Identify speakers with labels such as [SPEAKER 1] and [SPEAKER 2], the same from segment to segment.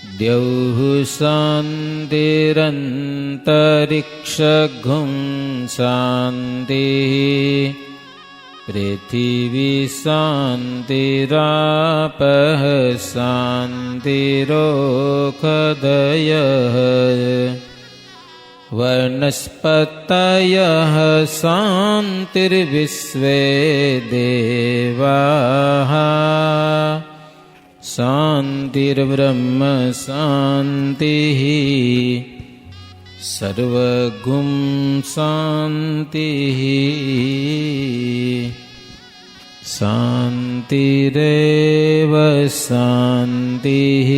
[SPEAKER 1] દ્યૌઃ શાન્તિરંતરિક્ષઘું શાન્તિઃ પૃથિવી શાન્તિરાપઃ શાન્તિરોષધયઃ વનસ્પતયઃ શાન્તિર્વિશ્વે દેવાઃ શાન્તિર્બ્રહ્મ શાન્તિઃ સર્વગું શાન્તિઃ શાન્તિરેવ શાન્તિઃ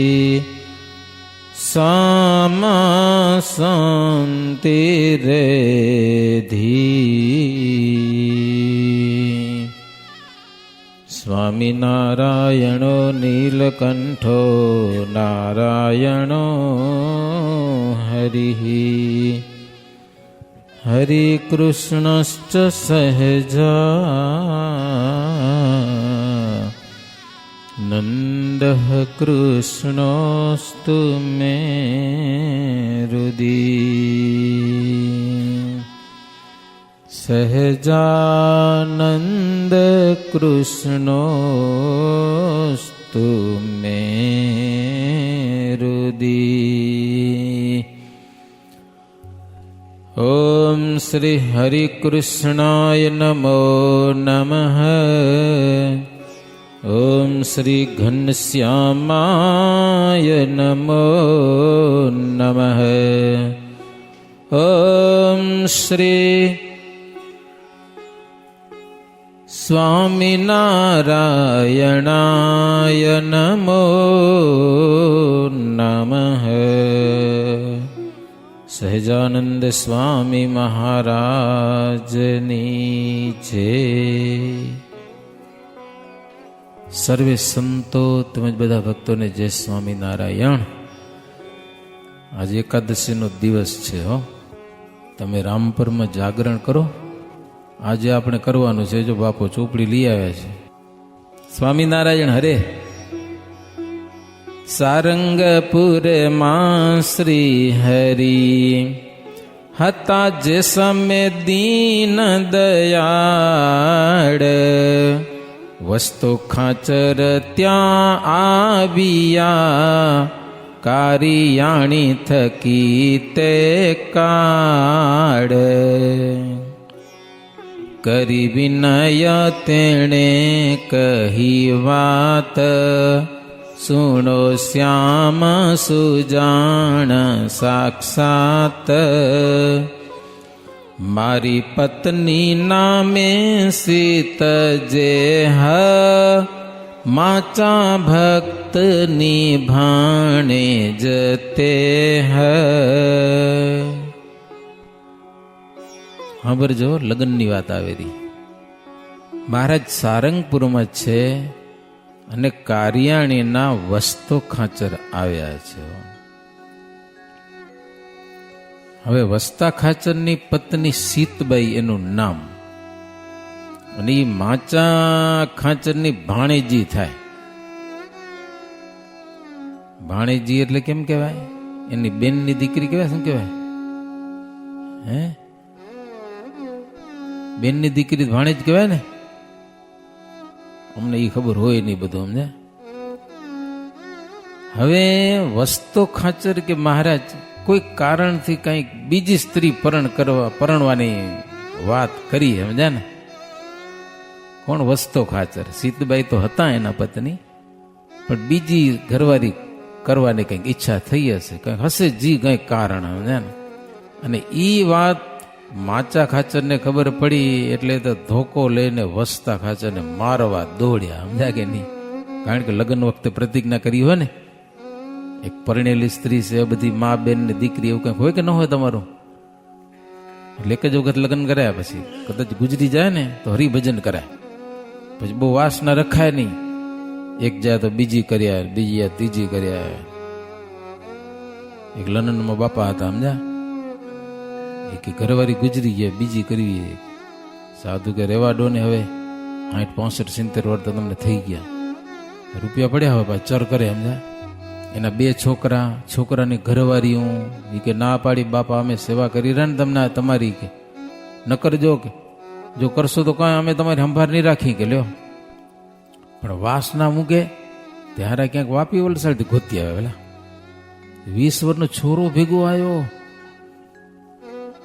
[SPEAKER 1] સામા શાન્તિરેધિ. સ્વામિનારાયણો નીલકંઠો નારાયણો હરિઃ. હરિકૃષ્ણશ્ચ સહજા નંદઃ કૃષ્ણોસ્તુ મે હૃદિ. સહજાનંદ કૃષ્ણોસ્તુ મે હૃદિ. ઓમ શ્રી હરિકૃષ્ણાય નમો નમઃ. ઓમ શ્રી ઘનશ્યામાય નમો નમઃ. ઓમ શ્રી સ્વામિનારાયણાય નમો નમઃ. સહજાનંદ સ્વામી મહારાજની જય. સર્વે સંતો તેમજ બધા ભક્તોને જય સ્વામિનારાયણ. આજે એકાદશીનો દિવસ છે હો. તમે રામપરમાં જાગરણ કરો. આજે આપણે કરવાનું છે. જો બાપો ચોપડી લઈ આવ્યા છે. સ્વામિનારાયણ હરે. સારંગપુર માં શ્રી હરિ હતા જે સમે દીન દયાળ. વસ્તુ ખાચર ત્યાં આવ્યા કારિયાણી થકી તે કાળ. કરી વિનય તેણે કહી વાત સુણો શ્યામ સુજાણ સાક્ષાત. મારી પત્ની નામે સીત જે હ માચા ભક્તની ભાણે જતે હ. સાંભળજો, લગ્નની વાત આવેલી. મહારાજ સારંગપુરમાં છે અને કારિયાણીના વસ્તો ખાચર આવ્યા છે. હવે વસ્તા ખાચરની પત્ની સીતબાઈ એનું નામ, અને એ માચા ખાચરની ભાણેજી થાય. ભાણેજી એટલે કેમ કહેવાય? એની બેનની દીકરી કહેવાય. શું કહેવાય? હે, બેનની દીકરી ભાણેજ કહેવાય ને. અમને એ ખબર હોય નહીં બધું, સમજે. હવે વસ્તો ખાચર કે મહારાજ કોઈ કારણથી કંઈક બીજી સ્ત્રી પરણવાની વાત કરી, સમજ્યા ને. કોણ? વસ્તો ખાચર. સીતબાઈ તો હતા એના પત્ની, પણ બીજી ઘરવાળી કરવાની કંઈક ઈચ્છા થઈ હશે, કંઈક હશે જી કંઈક કારણ, સમજ્યા ને. અને એ વાત માચા ખાચરને ખબર પડી એટલે તો ધોકો લઈને વસતા ખાચરને મારવા દોડ્યા, સમજ્યા કે નહીં. કારણ કે લગ્ન વખતે પ્રતિજ્ઞા કરી હોય ને, એક પરણેલી સ્ત્રી છે, બધી મા બેન ને દીકરી, એવું કંઈક હોય કે ન હોય તમારું? એટલે એક જ વખત લગ્ન કરાયા પછી કદાચ ગુજરી જાય ને તો હરિભજન કરાય, પછી બહુ વાસના રખાય નહીં. એક જાય તો બીજી કર્યા, બીજી જાય ત્રીજી કર્યા. એક લંડનમાં બાપા હતા, સમજ્યા. એક ઘરવાળી ગુજરી ગયા, બીજી કરવી. સાધુ કે રેવા દો ને, હવે 60, 65, 70 વર્ષ તો તમને થઈ ગયા, રૂપિયા પડ્યા હવે પાછા ચર કરે, સમજ્યા. એના 2 છોકરા, છોકરાની ઘરવાળીઓ એ કે ના પાડી બાપા અમે સેવા કરી રહ્યા ને તમને તમારી કે ન કરજો કે જો કરશો તો કાંઈ અમે તમારી સંભાળ નહીં રાખી કે લ્યો. પણ વાસ ના મૂકે ત્યારે ક્યાંક વાપી વલસાડથી ગોતી આવે પેલા 20 વર્ષનો છોરો ભેગો આવ્યો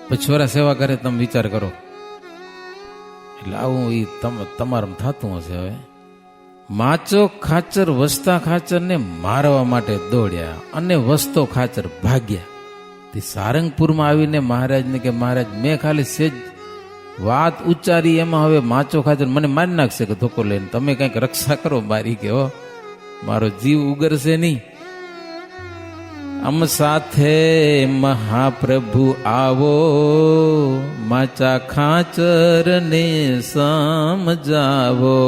[SPEAKER 1] પછી છોરા સેવા કરે. તમે વિચાર કરો એટલે આવું એ તમારું થતું હશે. હવે માચો ખાચર વસતા ખાચર ને મારવા માટે દોડ્યા અને વસતો ખાચર ભાગ્યા. તે સારંગપુરમાં આવીને મહારાજને કે મહારાજ મેં ખાલી સેજ વાત ઉચ્ચારી એમાં હવે માચો ખાચર મને મારી નાખશે કે ધોકો લઈને, તમે કંઈક રક્ષા કરો મારી કે હો મારો જીવ ઉગરશે નહીં. અમ સાથે મહાપ્રભુ આવો માચા ખાચર ને સમજાવો.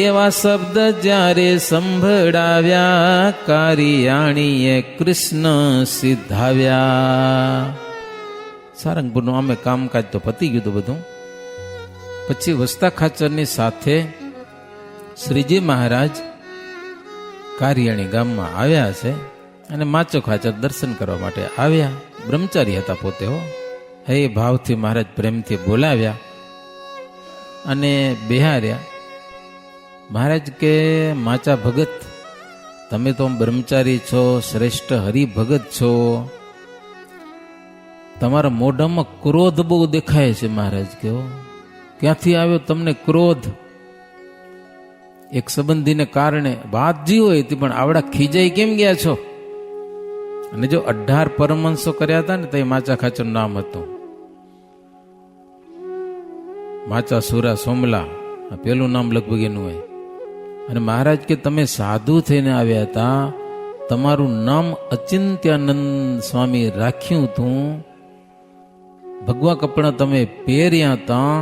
[SPEAKER 1] એવા શબ્દ જ્યારે સંભળાવ્યા કારિયાણીએ કૃષ્ણ સિદ્ધાવ્યા. સારંગપુરનું અમે કામકાજ તો પતી ગયું હતું બધું. પછી વસતા ખાચરની સાથે શ્રીજી મહારાજ કારિયાણી ગામમાં આવ્યા છે અને માચો ખાચર દર્શન કરવા માટે આવ્યા. બ્રહ્મચારી હતા પોતે હો. હે ભાવથી મહારાજ પ્રેમથી બોલાવ્યા અને બેહાર્યા. મહારાજ કે માચા ભગત તમે તો બ્રહ્મચારી છો, શ્રેષ્ઠ હરિભગત છો, તમારા મોઢામાં ક્રોધ બહુ દેખાય છે. મહારાજ કે ક્યાંથી આવ્યો તમને ક્રોધ? એક સંબંધીને કારણે વાત જી હોય હતી પણ આવડા ખીજાઈ કેમ ગયા છો? અને જો 18 પરમહંસો કર્યા હતા ને તો એ માચા ખાચરનું નામ હતું. માચા સુરા સોમલા પેલું નામ લગભગ એનું હોય. અને મહારાજ કે તમે સાધુ થઈને આવ્યા હતા, તમારું નામ અચિંત્યાનંદ સ્વામી રાખ્યું હતું, ભગવા કપડા તમે પહેર્યા હતા.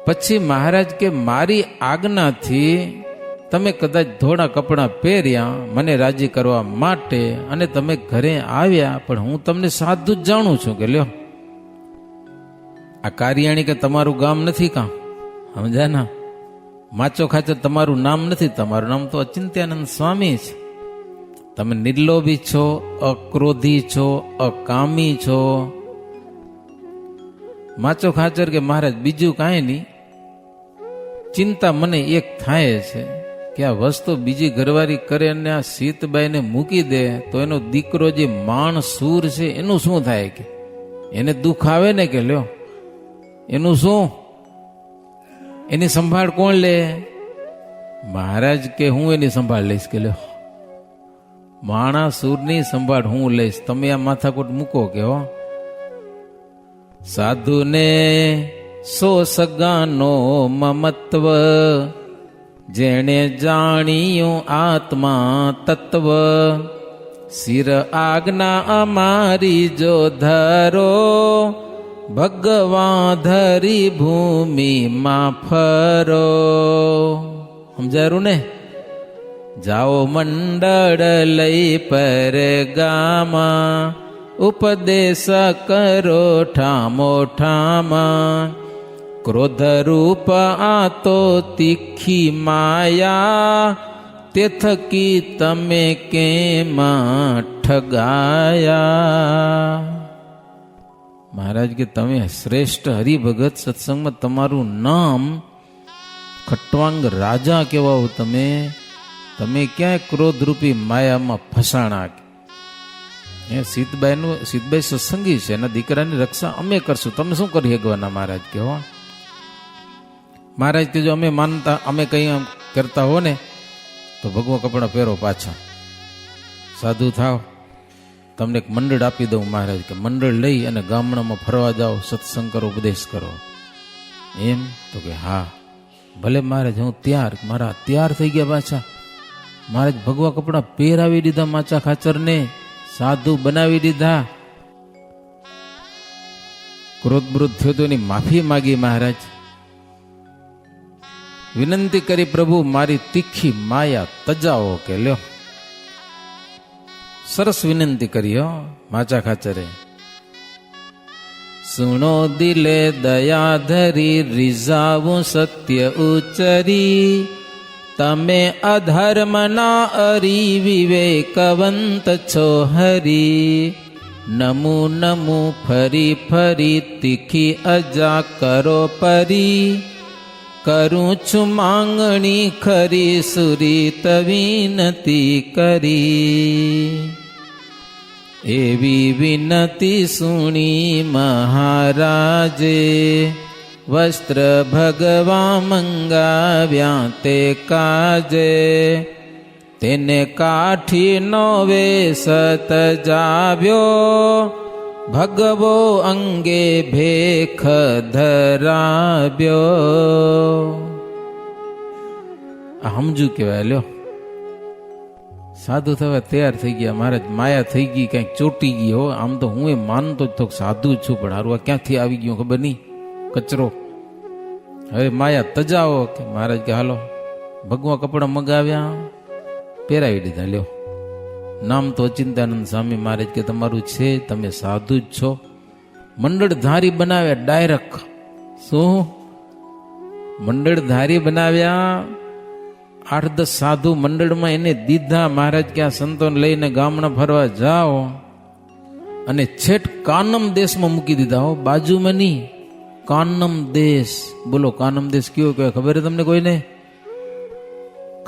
[SPEAKER 1] પછી મહારાજ કે મારી આજ્ઞાથી તમે કદાચ ધોળા કપડાં પહેર્યા મને રાજી કરવા માટે અને તમે ઘરે આવ્યા, પણ હું તમને સાધુ જ જાણું છું કે લ્યો આ કારિયાણી કે તમારું ગામ નથી કાં? સમજ્યા ના? માચો ખાચર તમારું નામ નથી, તમારું નામ તો અચિંત્યાનંદ સ્વામી છે. તમે નિર્લોભી છો, અક્રોધી છો, અકામી છો. માચો ખાચર કે મહારાજ બીજું કાંઈ નહીં, ચિંતા મને એક થાય છે કે આ વસ્તુ બીજી ઘરવાળી કરે અને આ સીતબાઈને મૂકી દે તો એનો દીકરો જે માણ સૂર છે એનું શું થાય? કે એને દુઃખ આવે ને કે લ્યો એનું શું? એની સંભાળ કોણ લે? મહારાજ કે હું એની સંભાળ લઈશ કે લ્યો માણા સૂરની સંભાળ હું લઈશ, તમે આ માથાકૂટ મૂકો કે હો. સાધુને સો સગાનો મમત્વ, જેણે જાણ્યું આત્મા તત્વ, શિર આજ્ઞા અમારી જો ધરો, ભગવાન ધરી ભૂમિમાં ફરો. સમજાયું ને? જાઓ મંડળ લઈ પરગામાં, ઉપદેશ કરો ઠામો ઠામા. ક્રોધ રૂપ આ તો તીખી માયા, તે થકી તમે કેમાં ઠગાયા. મહારાજ કે તમે શ્રેષ્ઠ હરિભગત સત્સંગમાં તમારું નામ ખટવાંગ રાજા કહેવાઓ. તમે ક્યાંય ક્રોધરૂપી માયામાં ફસાણા? સીતબાઈ સત્સંગી છે, એના દીકરાની રક્ષા અમે કરશું, તમે શું કરી શકવાના? મહારાજ કે હો. મહારાજ કે જો અમે માનતા અમે કંઈ કરતા હો ને તો ભગવા કપડા પહેરો, પાછા સાધુ થાવ, તમને એક મંડળ આપી દઉં. મહારાજ કે મંડળ લઈ અને ગામડામાં ફરવા જાઓ, સત્સંગ કરો, ઉપદેશ કરો. એમ તો કે હા ભલે મહારાજ, હું તૈયાર. મારા તૈયાર થઈ ગયા પાછા. મહારાજ ભગવા કપડા પહેરાવી દીધા, માચા ખાચરને સાધુ બનાવી દીધા. ક્રોધ બ્રોધ થયો તો એની માફી માગી. મહારાજ વિનંતી કરી, પ્રભુ મારી તીખી માયા તજાવો કે લ્યો. સરસ વિનંતી કરી હો માચા ખાચરે. સુણો દિલે દયા ધરી, રીઝાવું સત્ય ઉચરી, તમે અધર્મના અરી વિવેકવંત છો હરી. નમુ નમુ ફરી ફરી તીખી અજા કરો પરી. કરું છું માંગણી ખરી સુરીત વિનતી કરી. એવી વિનતી સુણી મહારાજે વસ્ત્ર ભગવા મંગાવ્યા તે કાજે. તેને કાઠી નો વેશ તજાવ્યો ભગવો અંગે ભેખ ધરાવ્યો. આ સમજુ કહેવાય. લ્યો સાધુ થવા તૈયાર થઈ ગયા મહારાજ. માયા થઈ ગઈ, કંઈક ચોટી ગઈ. હો આમ તો હું એ માનતો જ તો સાધુ જ છું, પણ હારું આ ક્યાંથી આવી ગયો ખબર નહીં, કચરો. હવે માયા તજાવો કે મહારાજ કે હાલો ભગવા કપડા મગાવ્યા, પહેરાવી દીધા. લ્યો નામ તો અચિંતાનંદ સ્વામી મહારાજ કે તમારું છે, તમે સાધુ જ છો. મંડળધારી બનાવ્યા ડાયરેક્ટ. શું મંડળધારી બનાવ્યા? 8-10 સાધુ મંડળમાં એને દીધા. મહારાજ કે આ સંતોને લઈને ગામડા ફરવા જાઓ, અને છેટ કાનમ દેશમાં મૂકી દીધા. હો બાજુમાં નહીં, કાનમ દેશ. બોલો કાનમ દેશ કયો કહેવાય ખબર છે તમને કોઈને?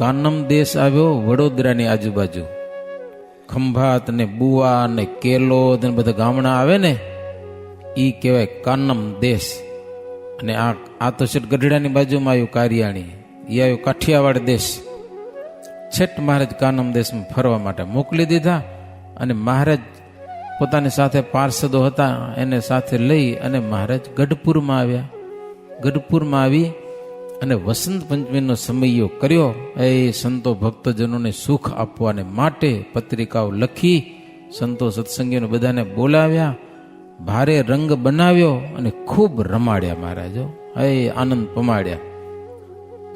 [SPEAKER 1] કાનમ દેશ આવ્યો વડોદરાની આજુબાજુ. ખંભાત ને બુવા ને કેલોદ ને બધા ગામડા આવે ને, ઈ કહેવાય કાનમ દેશ. અને આ તો છેટ ગઢડાની બાજુમાં આવ્યું કારિયાણી, એ આવ્યું કાઠિયાવાડ દેશ. છેટ મહારાજ કાનમ દેશમાં ફરવા માટે મોકલી દીધા. અને મહારાજ પોતાની સાથે પાર્ષદો હતા એને સાથે લઈ અને મહારાજ ગઢપુરમાં આવ્યા. ગઢપુરમાં આવી અને વસંત પંચમીનો સમયો કર્યો. એ સંતો ભક્તજનોને સુખ આપવાને માટે પત્રિકાઓ લખી સંતો સત્સંગીઓને બધાને બોલાવ્યા. ભારે રંગ બનાવ્યો અને ખૂબ રમાડ્યા મહારાજો. એ આનંદ પમાડ્યા.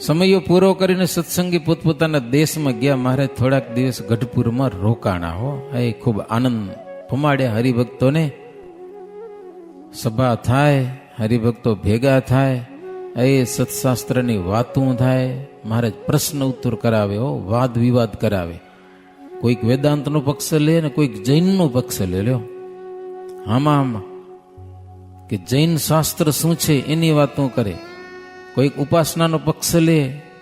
[SPEAKER 1] સમયો પૂરો કરીને સત્સંગી પોતપોતાના દેશમાં ગયા. મહારાજ થોડાક દિવસ ગઢપુરમાં રોકાણા. હો એ ખૂબ આનંદ પમાડ્યા. હરિભક્તોને સભા થાય, હરિભક્તો ભેગા થાય, એ સત્શાસ્ત્રની વાતો થાય. મહારાજ પ્રશ્ન ઉત્તર કરાવે, હો વાદ વિવાદ કરાવે. કોઈક વેદાંતનો પક્ષ લે ને કોઈક જૈનનો પક્ષ લે. લ્યો આમાં કે જૈન શાસ્ત્ર શું છે એની વાતો કરે. કોઈક ઉપાસનાનો પક્ષ લે,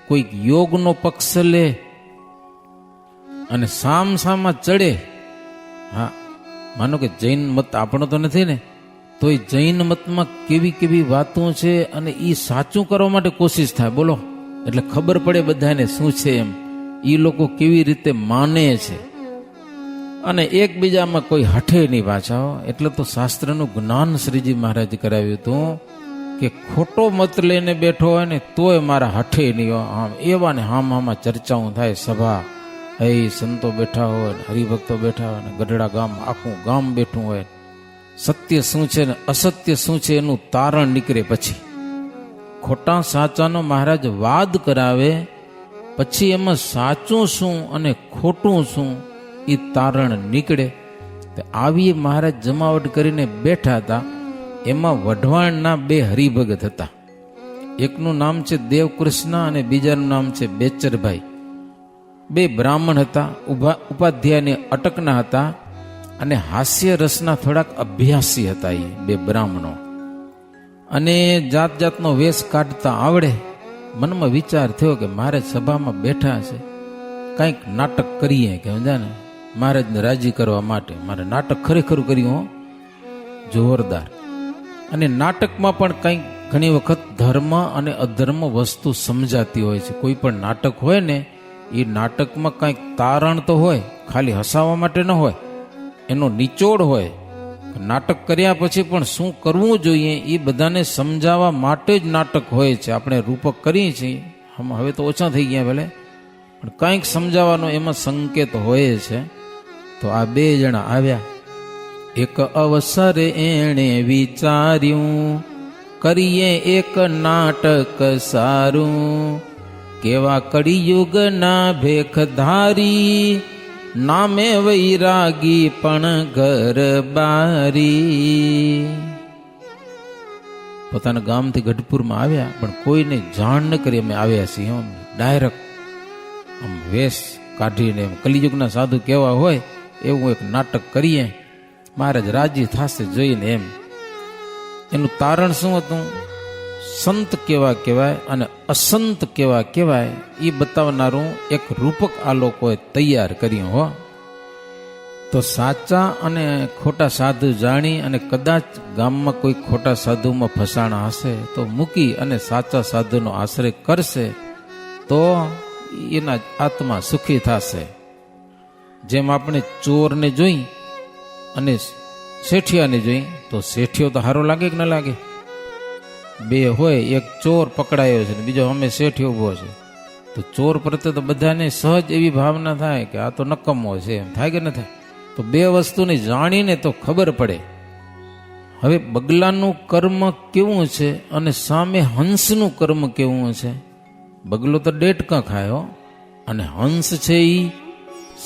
[SPEAKER 1] કોઈક યોગનો પક્ષ લે, અને સામસામા ચડે. હા માનો કે જૈન મત આપણો તો નથી ને, તો એ જૈન મતમાં કેવી કેવી વાતો છે, અને એ સાચું કરવા માટે કોશિશ થાય. બોલો એટલે ખબર પડે બધાને શું છે એમ, એ લોકો કેવી રીતે માને છે. અને એકબીજામાં કોઈ હઠે નહીં પાછા. એટલે તો શાસ્ત્રનું જ્ઞાન શ્રીજી મહારાજ કરાવ્યું હતું કે ખોટો મત લઈને બેઠો હોય ને તોય મારા હઠે નહીં. આમ એવા ને હામાં ચર્ચાઓ થાય. સભા એ સંતો બેઠા હોય, હરિભક્તો બેઠા હોય, ગઢડા ગામ આખું ગામ બેઠું હોય. સત્ય શું છે ને અસત્ય શું છે એનું તારણ નીકળે. પછી ખોટા સાચાનો મહારાજ વાદ કરાવે, પછી એમાં સાચું શું અને ખોટું શું એ તારણ નીકળે. આવી મહારાજ જમાવટ કરીને બેઠા હતા. એમાં વઢવાણના 2 હરિભગત હતા. એકનું નામ છે દેવકૃષ્ણ અને બીજાનું નામ છે બેચરભાઈ. 2 બ્રાહ્મણ હતા, ઉપાધ્યાયને અટકના હતા, અને હાસ્ય રસના થોડાક અભ્યાસી હતા. એ 2 બ્રાહ્મણો. અને જાત જાતનો વેશ કાઢતા આવડે. મનમાં વિચાર થયો કે મહારાજ સભામાં બેઠા છે, કંઈક નાટક કરીએ કે સમજા ને, મહારાજને રાજી કરવા માટે. મારે નાટક ખરેખર કર્યું, જોરદાર. અને નાટકમાં પણ કંઈક ઘણી વખત ધર્મ અને અધર્મ વસ્તુ સમજાતી હોય છે. કોઈ પણ નાટક હોય ને, એ નાટકમાં કંઈક તારણ તો હોય, ખાલી હસાવવા માટે ન હોય, એનો નિચોડ હોય. નાટક કર્યા પછી પણ શું કરવું જોઈએ એ બધાને સમજાવવા માટે જ નાટક હોય છે. આપણે રૂપક કરીએ છીએ, હવે તો ઓછા થઈ ગયા ભલે, પણ કંઈક સમજાવવાનો એમાં સંકેત હોય છે. તો આ 2 જણા આવ્યા. એક અવસરે એણે વિચાર્યું, કરીએ એક નાટક સારું, કેવા કળિયુગના ભેખધારી, નામે વૈરાગી પણ ઘર બારી. પોતાના ગામથી ગઢપુરમાં આવ્યા, પણ કોઈને જાણ ન કરી અમે આવ્યા છીએ. ડાયરેક્ટ આમ વેશ કાઢીને એમ કલિયુગના સાધુ કેવા હોય એવું એક નાટક કરીએ, મહારાજ રાજી થશે જોઈને. એમ એનું તારણ શું હતું? સંત કેવા કહેવાય અને અસંત કેવા કહેવાય એ બતાવનારું એક રૂપક આ લોકોએ તૈયાર કર્યું હો. તો સાચા અને ખોટા સાધુ જાણી અને કદાચ ગામમાં કોઈ ખોટા સાધુમાં ફસાણા હશે તો મૂકી અને સાચા સાધુનો આશ્રય કરશે તો એના આત્મા સુખી થશે. જેમ આપણે ચોરને જોઈ અને શેઠિયાને જોઈ તો શેઠિયો તો સારો લાગે કે ન લાગે? બે હોય, એક ચોર પકડાયો છે ને બીજો અમે શેઠિયો ઉભો છે, તો ચોર પ્રત્યે તો બધાને સહજ એવી ભાવના થાય કે આ તો નકમો છે, એમ થાય કે ન થાય? તો બે વસ્તુને જાણીને તો ખબર પડે. હવે બગલાનું કર્મ કેવું છે અને સામે હંસનું કર્મ કેવું છે? બગલો તો ડેટકા ખાય હો, અને હંસ છે એ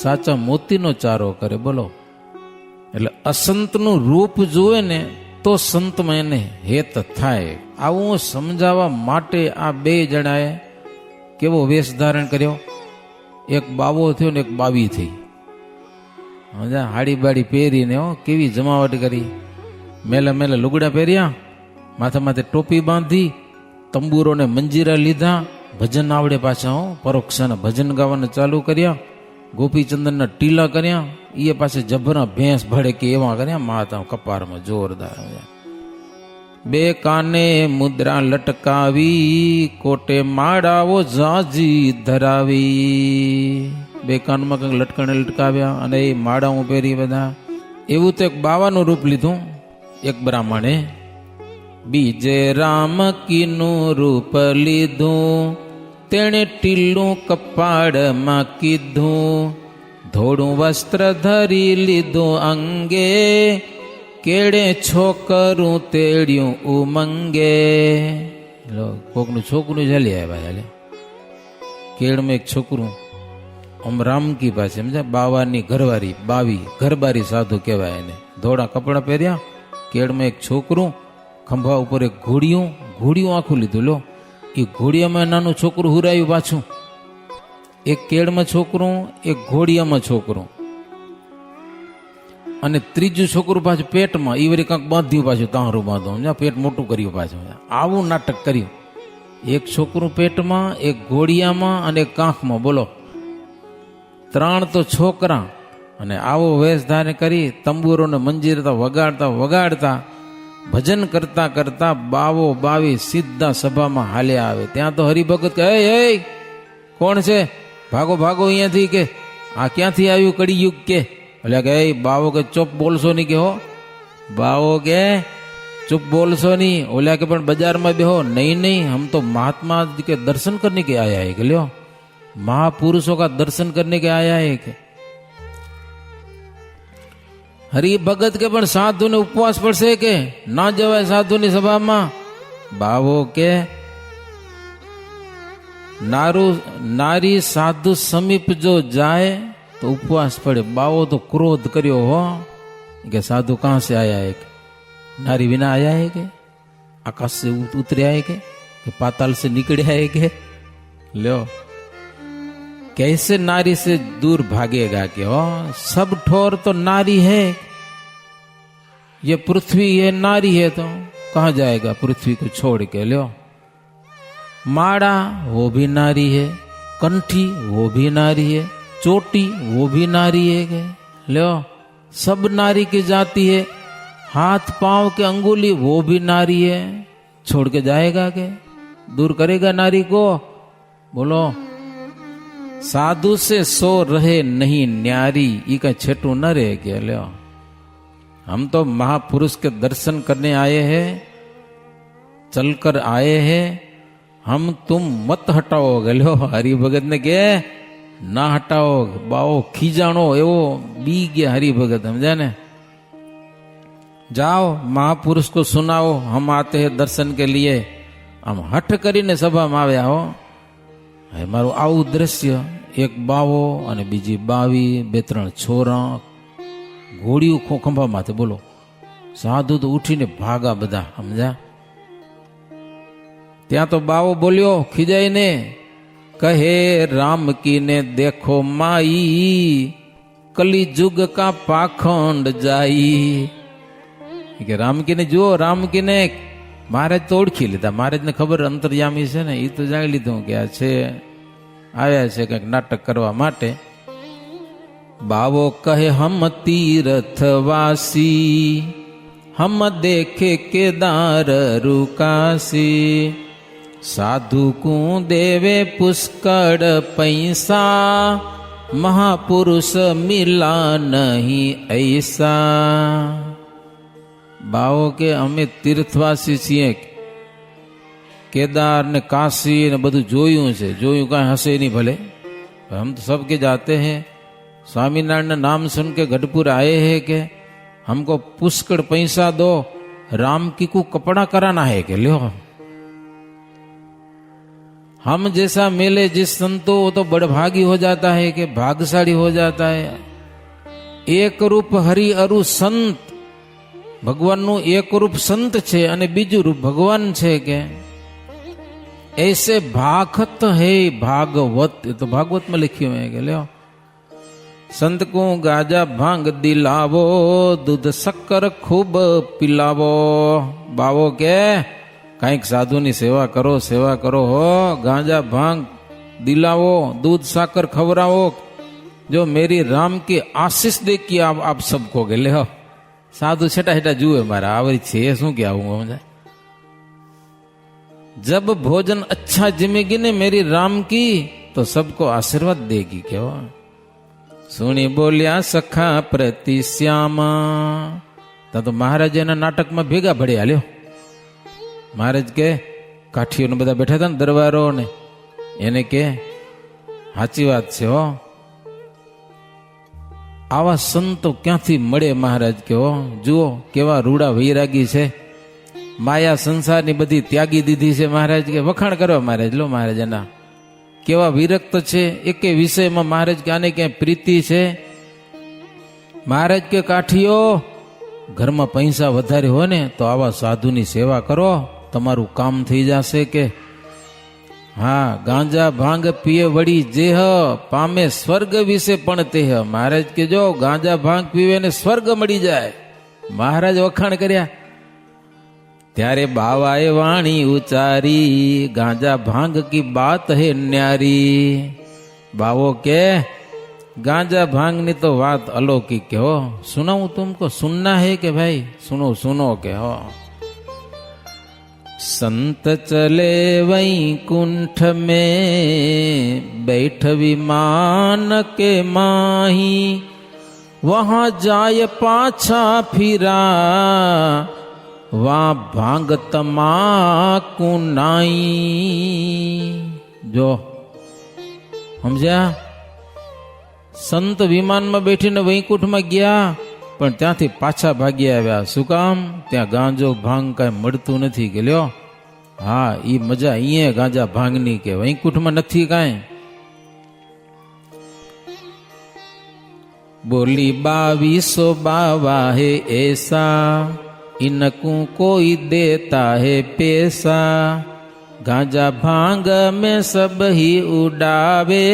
[SPEAKER 1] સાચા મોતીનો ચારો કરે. બોલો, એટલે અસંતનું રૂપ જોવે ને તો સંતમાં એને હેત થાય. આવું સમજાવવા માટે આ બે જણાએ કેવો વેશ ધારણ કર્યો? એક બાવો થયો ને એક બાવી થઈ. હાડી બાડી પહેરીને કેવી જમાવટ કરી, મેલા મેલા લુગડા પહેર્યા, માથા માથે ટોપી બાંધી, તંબુરોને મંજીરા લીધા, ભજન આવડે પાછા પરોક્ષાના ભજન ગાવાના ચાલુ કર્યા, ગોપીચંદનના ટીલા કર્યા, એ પાસે જભરા ભેંસ ભળે કે એવા કર્યા, માતા કપારમાં જોરદાર. બે કાને મુદ્રા લટકાવી, કોટે માળાઓ ઝાઝી ધરાવી. બે કાનમાં કંઈક લટકણે લટકાવ્યા અને એ માળાઓ પહેરી બધા. એવું તો એક બાવાનું રૂપ લીધું એક બ્રાહ્મણે. બીજે રામકીનું રૂપ લીધું, તેણે ટીલું કપાળમાં કીધું, ધોળું વસ્ત્ર ધરી લીધું અંગે, કેડે છોકરું તેડ્યું ઉમંગે. કોકનું છોકરું ચાલી આવ્યા ચાલે, કેળમાં એક છોકરું આમ રામકી પાસે સમજા, બાવાની ઘરવારી, બાવી ઘરબારી સાધુ કહેવાય એને. ધોળા કપડાં પહેર્યા, કેળમાં એક છોકરું, ખંભા ઉપર એક ઘોડિયું, ઘોડિયું આખું લીધું. લો, એ ઘોડિયામાં નાનું છોકરું હુરાયું પાછું. એક કેળમાં છોકરું, એક ઘોડિયામાં છોકરું, અને ત્રીજું છોકરું પાછું પેટમાં. એ વળી કાંક બાંધ્યું પાછું, તાંરું બાંધું, પેટ મોટું કર્યું પાછું. આવું નાટક કર્યું. એક છોકરું પેટમાં, એક ઘોડિયામાં અને એક કાંખમાં. બોલો, ત્રણ તો છોકરા. અને આવો વેશ ધારણ કરી તંબુરોને મંજીરતા વગાડતા વગાડતા ભજન કરતા કરતા બાવો બાવી સીધા સભામાં હાલ્યા આવે. ત્યાં તો હરિભગત કહે, એ કોણ છે? ભાગો ભાગો અહીંયાથી, કે આ ક્યાંથી આવ્યું કળિયુગ? કે એટલે કે એ બાવો કે ચૂપ બોલશો નહીં, કે હો બાવો કે ચૂપ બોલશો નહીં. ઓલા કે પણ બજારમાં બેહો. નહીં નહીં, हम तो महात्मा के दर्शन करने के आया है. કે લ્યો, महापुरुषों का दर्शन करने के आया है. કે હરિભગત કે પણ સાધુને ઉપવાસ પડશે, કે ના જવાય સાધુની સભામાં. બાવો કે નારી સાધુ સમીપ જો જાય તો ઉપવાસ પડે. બાવો તો ક્રોધ કર્યો હો, કે સાधु कहां से आया है? नारी बिना आया है? के आकाश से उतरे है? के पाताल से निकले है? के लो, कैसे नारी से दूर भागेगा? के हो सब ठोर तो नारी है. ये पृथ्वी है, नारी है, तो कहां जाएगा पृथ्वी को छोड़ के? लो, माड़ा वो भी नारी है, कंठी वो भी नारी है, चोटी वो भी नारी है. के लो, सब नारी की जाती है. हाथ पांव के अंगुली वो भी नारी है. छोड़ के जाएगा? के दूर करेगा नारी को? बोलो, साधु से सो रहे नहीं न्यारी. ये का छेटू न रहे? के लो, हम तो महापुरुष के दर्शन करने आए हैं, चलकर आए हैं, हम तुम मत हटाओ. गलो, हरिभगत ने के ना हटाओ. बाओ खीजाणो एवो बी गया हरिभगत, समझा ने. जाओ महापुरुष को सुनाओ, हम आते हैं दर्शन के लिए. हम हठ કરીને સભામાં આવ્યા હો. મારું આવું દ્રશ્ય, એક બાવો અને બીજી બાવી, બે ત્રણ છોરા, ઘોડિયું ખંભા માથે. બોલો, સાધુ તો ઉઠીને ભાગા બધા, સમજા. ત્યાં તો બાવો બોલ્યો ખીજાઈને, कहे राम की ने देखो माई कली जुग का पाखंड जाई કે રામકીને જુઓ, રામકીને મહારાજ તો ઓળખી લીધા. મહારાજને ખબર અંતર્યામી છે ને, એ તો જાણી લીધું કે આ છે, આવ્યા છે કંઈક નાટક કરવા માટે. બાવો કહે હમ તીર્થવાસી હમ દેખે કેદાર રૂકાસી સાધુ કુ દેવે પુષ્કળ પૈસા મહાપુરુષ મિલા નહીં ऐसा. બાવો કે અમે તીર્થવાસી છીએ, કેદાર ને કાશી ને બધું જોયું છે, જોયું કાંઈ હશે નહીં ભલે, हम तो सब के जाते हैं, स्वामीनारायण नाम सुन के गढ़पुर आए हैं कि हमको पुष्कड़ पैसा दो, राम की को कपड़ा कराना है कि लो. हम जैसा मेले जिस संतो वो तो बड़भागी हो जाता है कि भागशाली हो जाता है. एक रूप हरि अरु संत, ભગવાનનું એક રૂપ સંત છે અને બીજું રૂપ ભગવાન છે કે ऐसे भाखत है भागवत. ये तो भागवत में लिखियो है कि लो संत को गाजा भांग दिलावो दूध शक्कर खूब पिलावो. बावो के કંઈક સાધુની સેવા કરો હો, ગાંજા ભાંગ દિલાવો, दूध साकर खवरावो, जो मेरी राम की आशीष देखी आप सबको के ले हो. साधु छटा छटा जुए मारा आवरी छे शू क्या हूँ. जब भोजन अच्छा जिमेगी ने मेरी राम की तो सबको आशीर्वाद देगी. क्यों सुनी बोलिया सखा प्रति श्यामा. तो महाराज एना नाटक में भेगा भड़े हाल्यो. महाराज के काठियों ने बधा बैठा था ने दरबारो ने, एने के साची बात छे हो, आवा संतो क्यांथी मळे महाराज के हो. जुओ केवा रूड़ा वैरागी छे, माया संसार नी बधी त्यागी दीधी छे. महाराज के वखाण करो महाराज, लो महाराज एना केवा विरक्त छे, एके विषय में महाराज के आने क्या प्रीति छे. महाराज के काठियो घर में पैसा वधारे हो ने तो आवा साधु नी सेवा करो, तमारू काम थी जाशे. के हाँ गांजा भांग पिए वड़ी जेह पामे स्वर्ग विषे पण तेह. महाराज के जो गांजा भांग पीवे ने स्वर्ग मળી जाए. महाराज वखाण कर्या त्यारे बावाए वाणी उचारी, गांजा भांग की बात है न्यारी. बावो के गांजा भांग नी तो बात अलौकिक के हो. सुनाऊं तुमको, सुनना है कि भाई सुनो सुनो के हो. संत चले वैकुंठ में बैठ विमान के माही, वहां जाय पाछा फिरा वहां भांग तमाकू नाई. जो समझा, संत विमान में बैठीने वैकुंठ में गया પણ ત્યાંથી પાછા ભાગી આવ્યા. શું કામ? ત્યાં ગાંજો ભાંગ કાંઈ મળતું નથી કે લ્યો. હા ઈ મજા અહીંયા ગાંજા ભાંગની કે વૈકુંઠમાં નથી કાંઈ. बोली 2200 बावा है ऐसा, इनको कोई देता है पैसा, गांजा भांग में सब ही उड़ावे,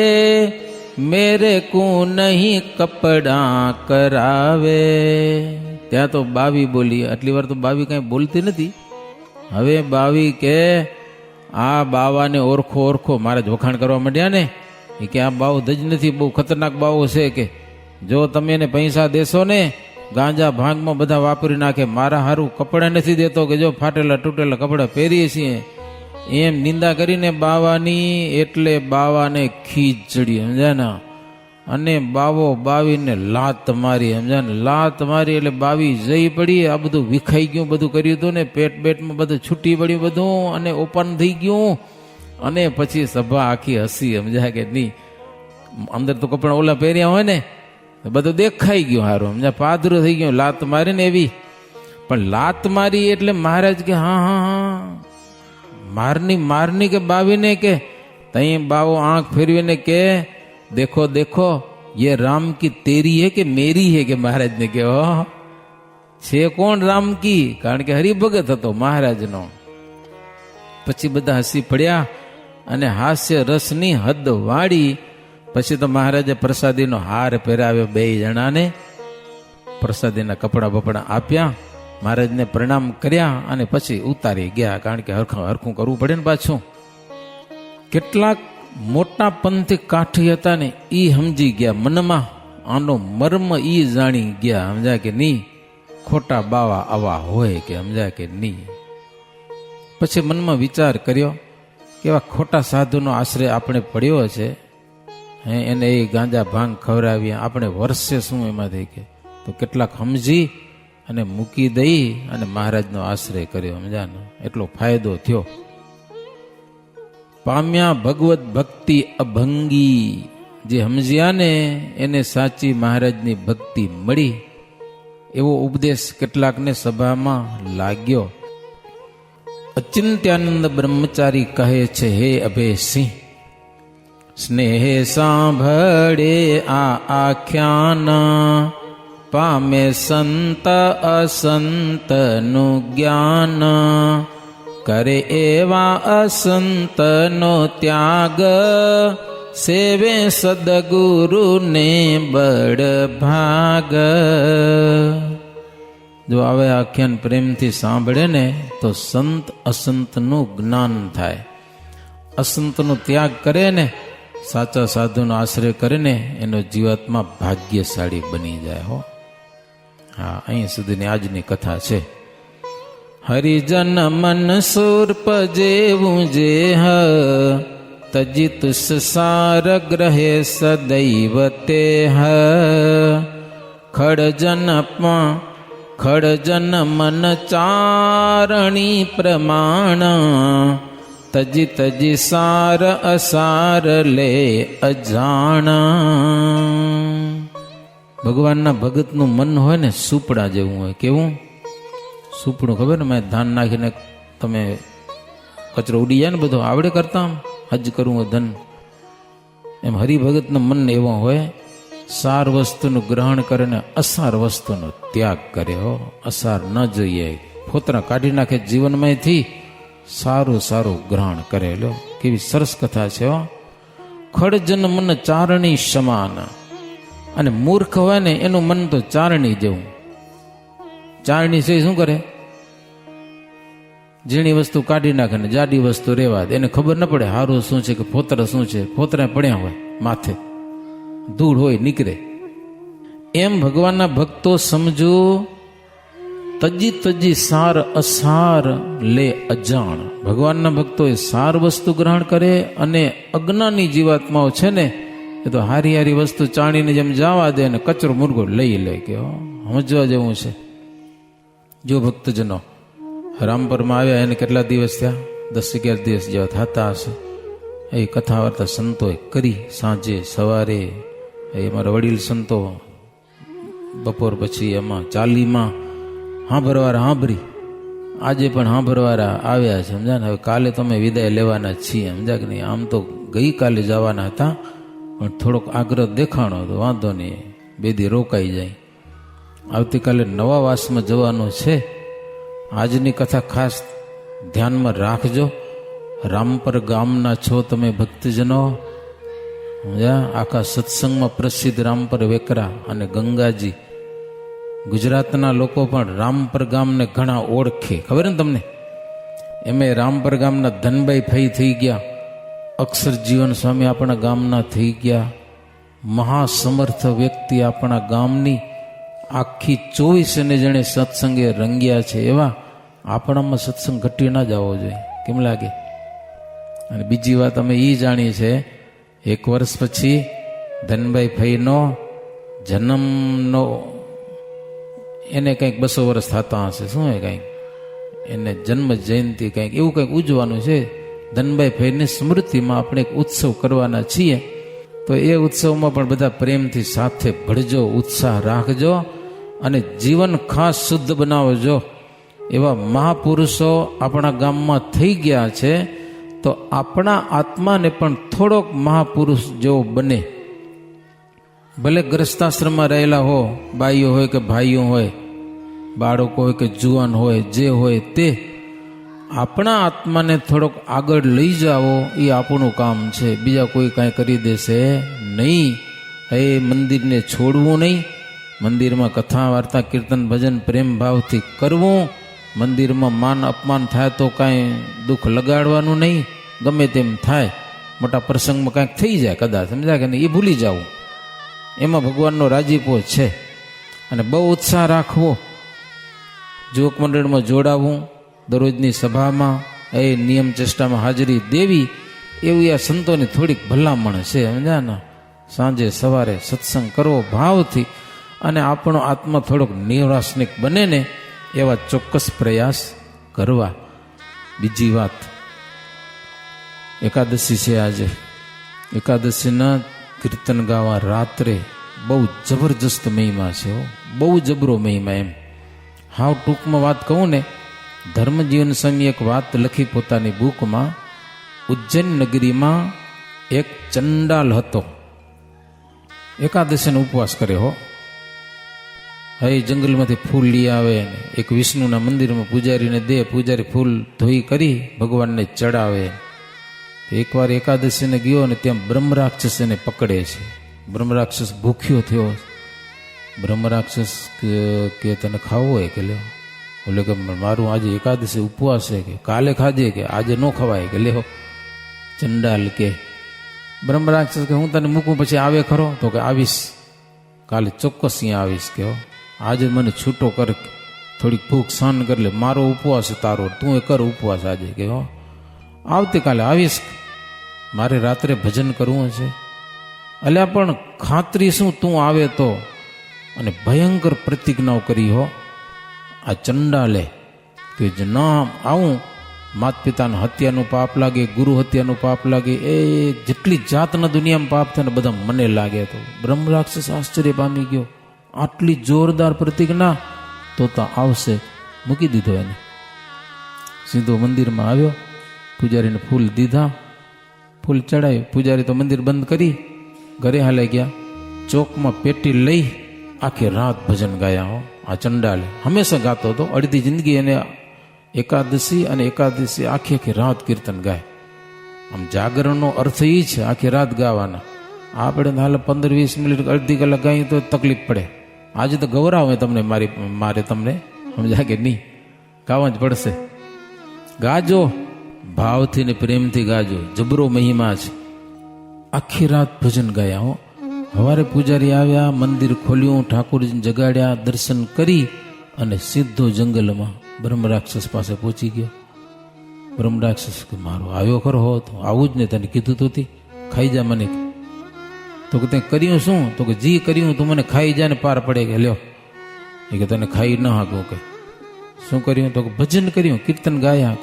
[SPEAKER 1] मेरे को नहीं कपड़ा करावे. ત્યાં તો બાવી બોલી. આટલી વાર તો બાવી કઈ બોલતી નથી. હવે બાવી કે આ બાવાને ઓળખો ઓળખો. મારે જ વખાણ કરવા માંડ્યા ને કે આ બાવો ધજ નથી, બહુ ખતરનાક બાવો છે. કે જો તમે એને પૈસા દેશો ને ગાંજા ભાંગમાં બધા વાપરી નાખે. મારા હારું કપડા નથી દેતો કે જો ફાટેલા તૂટેલા કપડા પહેરીએ છીએ એમ નિંદા કરીને બાવાની. એટલે બાવાને ખીજ ચડી, સમજ્યા ને. અને બાવો બાવીને લાત મારી, સમજ્યા ને. લાત મારી એટલે બાવી જઈ પડી. આ બધું વિખાઈ ગયું, બધું કર્યું હતું ને, પેટ બેટમાં બધું છૂટી પડ્યું બધું, અને ઓપન થઈ ગયું. અને પછી સભા આખી હસી, સમજ્યા કે નહીં. અંદર તો કપડા ઓલા પહેર્યા હોય ને બધું દેખાઈ ગયું હારું, સમજ્યા. પાદરું થઈ ગયું લાત મારી ને એવી. પણ લાત મારી એટલે મહારાજ કે હા હા હા मारनी के बावी ने के तई बावो आंख फेरवीने के देखो देखो ये राम की तेरी है कि मेरी है. के महाराज ने के छे कोण राम की, कारण के हरिभगत हतो महाराज नो. पछी बधा हसी पड़्या અને હાસ્ય રસની હદ વાળી. પછી તો મહારાજે પ્રસાદીનો હાર પહેરાવ્યો, 2 જણાને પ્રસાદીના કપડા બપડા આપ્યા, મહારાજને પ્રણામ કર્યા અને પછી ઉતારી ગયા, કારણ કે હરખું કરવું પડે ને પાછું. કેટલાક મોટા પંથી કાઠી હતા ને એ સમજી ગયા, મનમાં આનો મર્મ ઈ જાણી ગયા, સમજ્યા કે નહીં, ખોટા બાવા આવા હોય કે, સમજ્યા કે નહીં. પછી મનમાં વિચાર કર્યો કે એવા ખોટા સાધુનો આશ્રય આપણે પડ્યો છે, એને એ ગાંજા ભાંગ ખવડાવ્યા, આપણે વર્ષે શું એમાંથી કે, તો કેટલાક સમજી અને મૂકી દઈ અને મહારાજનો આશ્રય કર્યો, સમજ્યા ને, એટલો ફાયદો થયો. પામ્યા ભગવત ભક્તિ અભંગી, જે સમજ્યા ને એને સાચી મહારાજની ભક્તિ મળી, એવો ઉપદેશ કેટલાકને સભામાં લાગ્યો. અચિંત્યાનંદ બ્રહ્મચારી કહે છે, હે અભયસિંહ, સ્નેહ સાંભળે આ આખ્યાન, પામે સંત અસંતનું જ્ઞાન, કરે એવા અસંતનો ત્યાગ, સેવે સદગુરુને બળ ભાગ. જો આવે આખ્યાન પ્રેમથી સાંભળે ને તો સંત અસંતનું જ્ઞાન થાય, અસંતનો ત્યાગ કરે ને, સાચા સાધુનો આશ્રય કરે ને, એનો જીવાત્મા ભાગ્યશાળી બની જાય હો. હા, અહીં સુધીની આજની કથા છે. હરિજન મન સૂર્પ જેવું જે તજી તુષ સાર ગ્રહે સદૈવ તે ખડજન મન ચારણી પ્રમાણ, તજી તજી સાર અસાર લે અજાણા. ભગવાનના ભગતનું મન હોય ને સુપડા જેવું હોય. કેવું સુપડું ખબર ને, મેં ધાન નાખીને તમે કચરો ઉડી જાય ને, બધો આવડે કરતા, હજ કરવું ધન, એમ હરિભગતનું મન એવો હોય, સાર વસ્તુનું ગ્રહણ કરે ને અસાર વસ્તુનો ત્યાગ કરે હો. અસાર ન જોઈએ, ફોતરા કાઢી નાખે જીવનમાંથી, સારું સારું ગ્રહણ કરે. લો કેવી સરસ કથા છે હો. ખડજન મન ચારણી સમાન, અને મૂર્ખ હોય ને એનું મન તો ચારણી જેવું. ચારણી છે શું કરે, ઝીણી વસ્તુ કાઢી નાખે ને જાડી વસ્તુ રેવા દે, એને ખબર ન પડે હારું શું છે કે ફોતરા શું છે. ફોતરા પડ્યા હોય માથે, ધૂળ હોય નીકળે. એમ ભગવાનના ભક્તો સમજો, તજી તજી સાર અસાર લે અજાણ. ભગવાનના ભક્તો એ સાર વસ્તુ ગ્રહણ કરે, અને અજ્ઞાની જીવાત્માઓ છે ને એ તો હારી હારી વસ્તુ ચાણીને જેમ જવા દે ને કચરો મુરગો લઈ લે. કે સમજવા જેવું છે. જો ભક્તજનો રામપરમાં આવ્યા એને કેટલા દિવસ થયા, 10-11 દિવસ જેવા થતા હશે. એ કથા વાર્તા સંતોએ કરી, સાંજે સવારે એ અમારા વડીલ સંતો, બપોર પછી એમાં ચાલીમાં હાંભરવાળા હાંભરી, આજે પણ હાંભરવાળા આવ્યા છે, સમજા ને. હવે કાલે તમે વિદાય લેવાના છીએ, સમજા કે નહીં. આમ તો ગઈકાલે જવાના હતા, પણ થોડોક આગ્રહ દેખાણો તો વાંધો નહીં, 2 દી રોકાઈ જાય. આવતીકાલે નવા વાસમાં જવાનું છે. આજની કથા ખાસ ધ્યાનમાં રાખજો. રામપર ગામના છો તમે ભક્તજનો, આખા સત્સંગમાં પ્રસિદ્ધ રામપર વેકરા અને ગંગાજી. ગુજરાતના લોકો પણ રામપર ગામને ઘણા ઓળખે, ખબર ને તમને. એમે રામપર ગામના ધનભાઈ ફઈ થઈ ગયા, અક્ષર જીવન સ્વામી આપણા ગામના થઈ ગયા, મહાસમર્થ વ્યક્તિ આપણા ગામની આખી 24 જણે સત્સંગે રંગ્યા છે. એવા આપણામાં સત્સંગ ઘટી ના જવો જોઈએ, કેમ લાગે. અને બીજી વાત અમે એ જાણી છે, 1 વર્ષ પછી ધનભાઈ ફઈનો જન્મનો એને કંઈક 200 વર્ષ થતા હશે, શું હે કંઈક એને જન્મ જયંતિ કંઈક એવું કંઈક ઉજવાનું છે. ધનભાઈ ફઈની સ્મૃતિમાં આપણે એક ઉત્સવ કરવાના છીએ. તો એ ઉત્સવમાં પણ બધા પ્રેમથી સાથે ભળજો, ઉત્સાહ રાખજો અને જીવન ખાસ શુદ્ધ બનાવજો. એવા મહાપુરુષો આપણા ગામમાં થઈ ગયા છે, તો આપણા આત્માને પણ થોડોક મહાપુરુષ જેવો બને. ભલે ગ્રસ્તાશ્રમમાં રહેલા હો, બાઈઓ હોય કે ભાઈઓ હોય, બાળકો હોય કે જુવાન હોય, જે હોય તે, આપણા આત્માને થોડોક આગળ લઈ જાઓ એ આપણું કામ છે, બીજા કોઈ કાંઈ કરી દેશે નહીં. એ મંદિરને છોડવું નહીં, મંદિરમાં કથા વાર્તા કીર્તન ભજન પ્રેમ ભાવથી કરવું, મંદિરમાં માન અપમાન થાય તો કાંઈ દુઃખ લગાડવાનું નહીં, ગમે તેમ થાય મોટા પ્રસંગમાં કાંઈક થઈ જાય કદાચ, સમજાય કે નહીં, એ ભૂલી જવું, એમાં ભગવાનનો રાજીપો છે. અને બહુ ઉત્સાહ રાખવો, યુવક મંડળમાં જોડાવું, દરરોજની સભામાં એ નિયમ ચેષ્ટામાં હાજરી દેવી, એવી આ સંતોની થોડીક ભલામણ છે, સમજ્યા ને. સાંજે સવારે સત્સંગ કરવો ભાવથી, અને આપણો આત્મા થોડોક નિરાશનિક બને ને એવા ચોક્કસ પ્રયાસ કરવા. બીજી વાત, એકાદશી છે આજે, એકાદશીના કીર્તન ગાવા રાત્રે બહુ જબરજસ્ત મહિમા છે, બહુ જબરો મહિમા. એમ હાવ ટૂંકમાં વાત કહું ને, ધર્મજીવન સ્વામી એક વાત લખી પોતાની બુકમાં. ઉજ્જૈન નગરીમાં એક ચંડાલ હતો, એકાદશીનો ઉપવાસ કરે હો. હવે જંગલમાંથી ફૂલ લઈ આવે ને એક વિષ્ણુના મંદિરમાં પૂજારીને દે, પૂજારી ફૂલ ધોઈ કરી ભગવાનને ચડાવે. એકવાર એકાદશીને ગયો ને ત્યાં બ્રહ્મરાક્ષસ એને પકડે છે. બ્રહ્મરાક્ષસ ભૂખ્યો થયો. બ્રહ્મરાક્ષસ કે તને ખાવું હોય કે લ્યો, બોલે કે મારું આજે એકાદશી ઉપવાસ છે, કે કાલે ખાજે, કે આજે ન ખવાય, કે લ્યો. ચંડાલ કે બ્રહ્મરાક્ષસ કે હું તને મૂકું પછી આવે ખરો, તો કે આવીશ, કાલે ચોક્કસ અહીંયા આવીશ, કે આજે મને છૂટો કર, થોડીક ભૂખ સહન કરી લે, મારો ઉપવાસ તારો, તું એ કર ઉપવાસ આજે, કે હો આવતીકાલે આવીશ, મારે રાત્રે ભજન કરવું છે. અલ્યા પણ ખાતરી શું તું આવે તો? અને ભયંકર પ્રતિજ્ઞાઓ કરી હો આ ચંડાલે, કે જ ના આવું માતા પિતાના હત્યાનું પાપ લાગે, ગુરુ હત્યાનું પાપ લાગે, એ જેટલી જાતના દુનિયામાં પાપ થાય ને બધા મને લાગે. તો બ્રહ્મરાક્ષસ આશ્ચર્ય પામી ગયો, આટલી જોરદાર પ્રતિજ્ઞા, તો આવશે. મૂકી દીધો એને, સીધો મંદિરમાં આવ્યો, પૂજારીને ફૂલ દીધા, ફૂલ ચડાવી, પૂજારી તો મંદિર બંધ કરી ઘરે હાલે ગયા. ચોકમાં પેટી લઈ આખી રાત ભજન ગાયા હો. આ ચંડાલે હંમેશા ગાતો હતો, અડધી જિંદગી એને એકાદશી અને એકાદશી આખી રાત કીર્તન ગાય. આમ જાગરણનો અર્થ એ છે આખી રાત ગાવાના. આપણે હાલ 15-20 મિનિટ અડધી કલાક ગાઈએ તો તકલીફ પડે. આજે તો ગૌરાવે તમને, મારે તમને સમજા કે નહીં, ગાવા જ પડશે. ગાજો, ભાવથી ને પ્રેમથી ગાજો, જબરો મહિમા છે. આખી રાત ભજન ગાયા હો. સવારે પૂજારી આવ્યા, મંદિર ખોલ્યું, ઠાકોરજીને જગાડ્યા, દર્શન કરી અને સીધો જંગલમાં બ્રહ્મરાક્ષસ પાસે પહોંચી ગયો. બ્રહ્મરાક્ષસ કે મારો આવ્યો ખરો હો, તો આવું જ ને, તને કીધું તો ખાઈ જા મને. તો કે તે કર્યું શું? તો કે જી કર્યું તું મને ખાઈ જા ને પાર પડે, કે લ્યો. એ કે તને ખાઈ ન હાકું. કે શું કર્યું? તો કે ભજન કર્યું, કીર્તન ગાયા.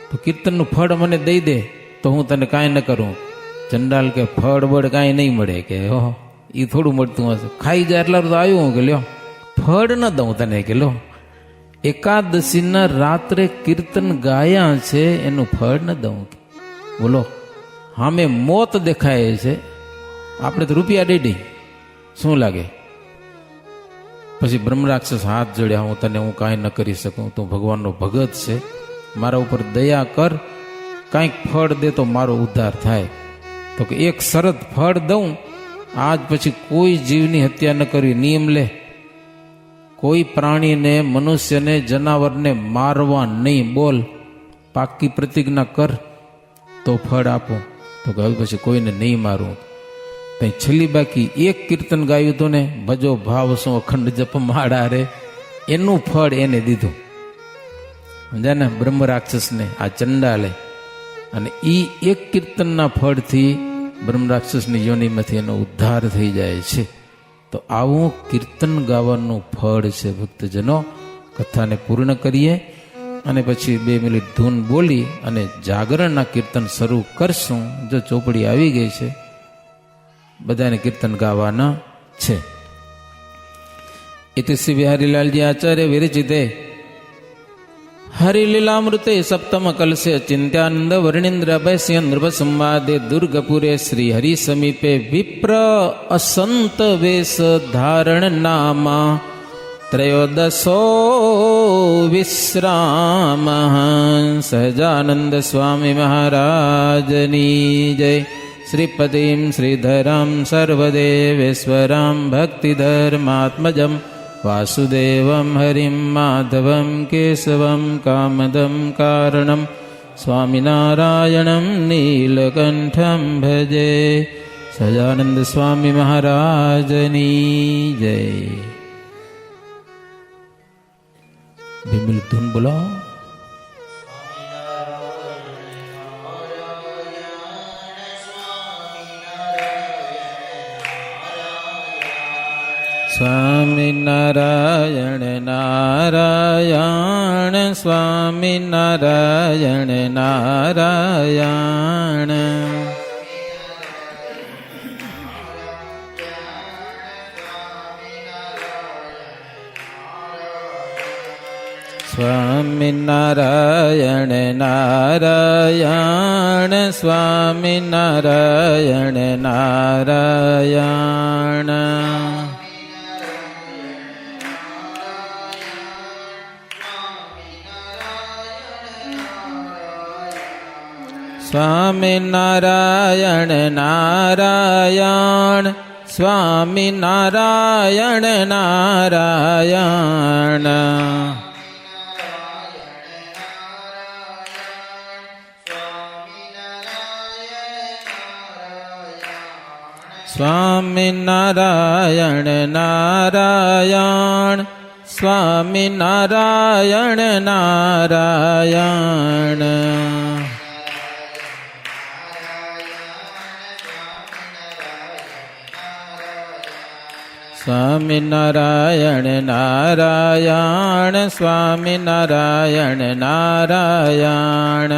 [SPEAKER 1] તો કીર્તનનું ફળ મને દઈ દે તો હું તને કાંઈ ન કરું. ચંડાલ કે ફળ બળ કાંઈ નહીં મળે, કે ઓહો એ થોડું મળતું હશે, ખાઈ જાય એટલા તો આવ્યું. કે લ્યો ફળ ન દઉં તને, કે લો એકાદશીના રાત્રે કીર્તન ગાયા છે એનું ફળ ન દઉં. બોલો, હામે મોત દેખાય છે, આપણે તો રૂપિયા દઈ શું લાગે? પછી બ્રહ્મરાક્ષસ હાથ જોડ્યા, હું કાંઈ ન કરી શકું, તું ભગવાનનો ભગત છે, મારા ઉપર દયા કર, કાંઈક ફળ દે તો મારો ઉદ્ધાર થાય. તો કે એક શરત ફળ દઉં, આજ પછી કોઈ જીવની હત્યા ન કરવી, નિયમ લે, કોઈ પ્રાણીને, મનુષ્યને, જનાવરને મારવા નહીં, બોલ, પાકી પ્રતિજ્ઞા કર તો ફળ આપો. તો કે હવે પછી કોઈને નહીં મારું. ત્યાં છેલ્લી બાકી એક કીર્તન ગાયું હતું ને, ભજો ભાવ શું અખંડ જપ માળા રે, એનું ફળ એને દીધું, સમજ્યા ને, બ્રહ્મ રાક્ષસને, આ ચંડાલે. અને એ એક કીર્તનના ફળથી બ્રહ્મ રાક્ષસની યોનિમાંથી એનો ઉદ્ધાર થઈ જાય છે. તો આવું કીર્તન ગાવાનું ફળ છે ભક્તજનો. કથાને પૂર્ણ કરીએ અને પછી 2 મિનિટ ધૂન બોલી અને જાગરણના કીર્તન શરૂ કરશું. જો ચોપડી આવી ગઈ છે, બધાને કીર્તન ગાવાના છે. ઇતિ શ્રી બિહારીલાલજી આચાર્ય વિરચિતે હરિલીલામૃતે સપ્તમ કલશે ચિંત્યાનંદ વર્ણિન્દ્ર અભયસ્ય નૃપ સંવાદે દુર્ગપુરે શ્રી હરિ સમીપે વિપ્ર અસંત વેશ ધારણ નામા ત્રયોદશો વિશ્રામ સહજાનંદ સ્વામી મહારાજની જય. શ્રીપતિમ શ્રીધરમ સર્વદેવેશ્વરમ ભક્તિધર્માત્મજમ વાસુદેવમ હરિમ માધવમ કેશવમ કામદમ કારણમ સ્વામિનારાયણમ નીલકંઠમ ભજે. સહજાનંદ સ્વામી મહારાજની જય. બિમલ ધૂન બોલાવો. સ્વામિનારાયણ નારાયણ સ્વામિનારાયણ નારાયણ. સ્વામિનારાયણ નારાયણ સ્વામિનારાયણ નારાયણ. સ્વામિનારાયણ નારાયણ સ્વામિનારાયણ નારાયણ. સ્વામિનારાયણ નારાયણ સ્વામિનારાયણ નારાયણ. સ્વામિનારાયણ નારાયણ સ્વામિનારાયણ નારાયણ.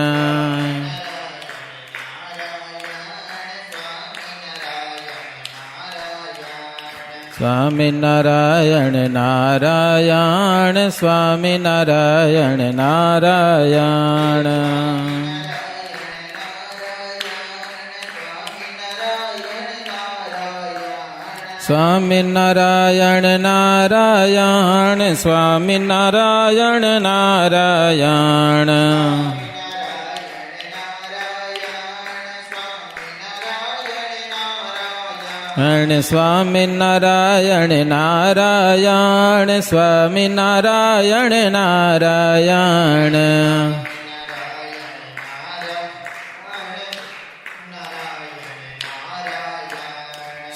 [SPEAKER 1] સ્વામિનારાયણ નારાયણ સ્વામિનારાયણ નારાયણ. સ્વામિનારાયણ નારાયણ સ્વામિનારાયણ નારાયણ. સ્વામિનારાયણ નારાયણ સ્વામિનારાયણ નારાયણ.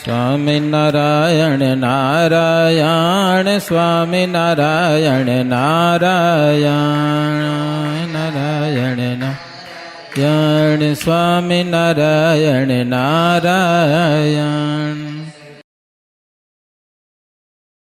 [SPEAKER 1] સ્વામિનારાયણ નારાયણ સ્વામિનારાયણ નારાયણ. નારાયણ નારાયણ સ્વામિનારાયણ નારાયણ.